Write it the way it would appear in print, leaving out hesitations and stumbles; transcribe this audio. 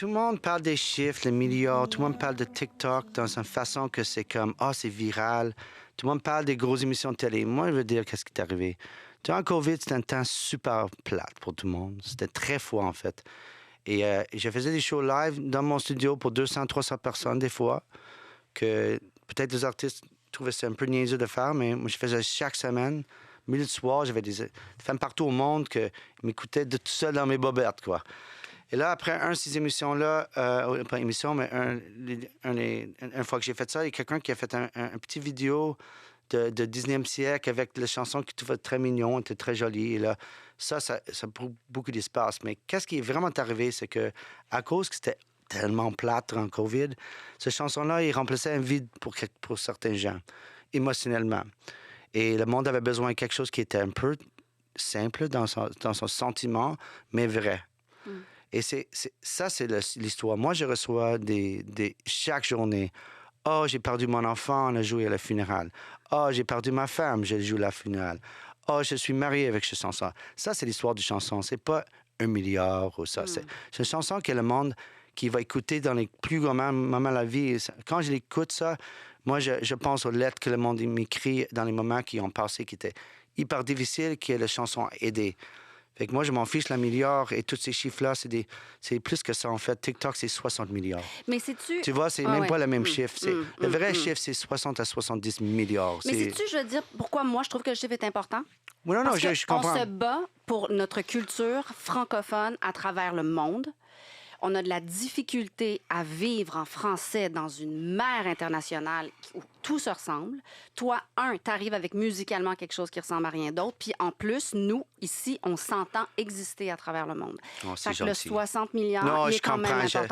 tout le monde parle des chiffres, les milliards. Tout le monde parle de TikTok dans une façon que c'est comme, c'est viral. Tout le monde parle des grosses émissions de télé. Moi, je veux dire, qu'est-ce qui est arrivé? Durant le COVID, c'était un temps super plate pour tout le monde. C'était très froid, en fait. Et je faisais des shows live dans mon studio pour 200, 300 personnes, des fois, que peut-être les artistes trouvaient ça un peu niaiseux de faire, mais moi, je faisais chaque semaine. Milieu de soir, j'avais des femmes partout au monde qui m'écoutaient de tout seul dans mes bobettes, quoi. Et là, après ces émissions-là, pas émission, mais une fois que j'ai fait ça, il y a quelqu'un qui a fait un petit vidéo de 19e siècle avec les chansons qui étaient très mignons, étaient très jolies. Et là, ça prend beaucoup d'espace. Mais qu'est-ce qui est vraiment arrivé, c'est que à cause que c'était tellement plate en COVID, cette chanson-là, il remplaçait un vide pour certains gens, émotionnellement. Et le monde avait besoin de quelque chose qui était un peu simple dans son sentiment, mais vrai. Et c'est l'histoire. Moi, je reçois chaque journée. Oh, j'ai perdu mon enfant, on a joué à la funéraile. Oh, j'ai perdu ma femme, j'ai joué à la funéraile. Oh, je suis marié avec ce chanson. Ça, c'est l'histoire du chanson. C'est pas 1 milliard ou ça. C'est une chanson que le monde qui va écouter dans les plus grands moments de la vie. Quand je l'écoute, ça, moi, je pense aux lettres que le monde m'écrit dans les moments qui ont passé, qui étaient hyper difficiles, que la chanson a aidé. Fait que moi, je m'en fiche, la milliard et tous ces chiffres-là, c'est plus que ça, en fait. TikTok, c'est 60 milliards. Mais sais-tu... Tu vois, c'est même pas le même chiffre. Le vrai chiffre, c'est 60 à 70 milliards. Mais sais-tu, je veux dire, pourquoi moi, je trouve que le chiffre est important? Oui, non, Parce je comprends. On se bat pour notre culture francophone à travers le monde. On a de la difficulté à vivre en français dans une mer internationale où tout se ressemble. Toi, tu arrives avec musicalement quelque chose qui ressemble à rien d'autre. Puis en plus, nous, ici, on s'entend exister à travers le monde. Oh, c'est fait que le gentil. 60 milliards, il est quand même important.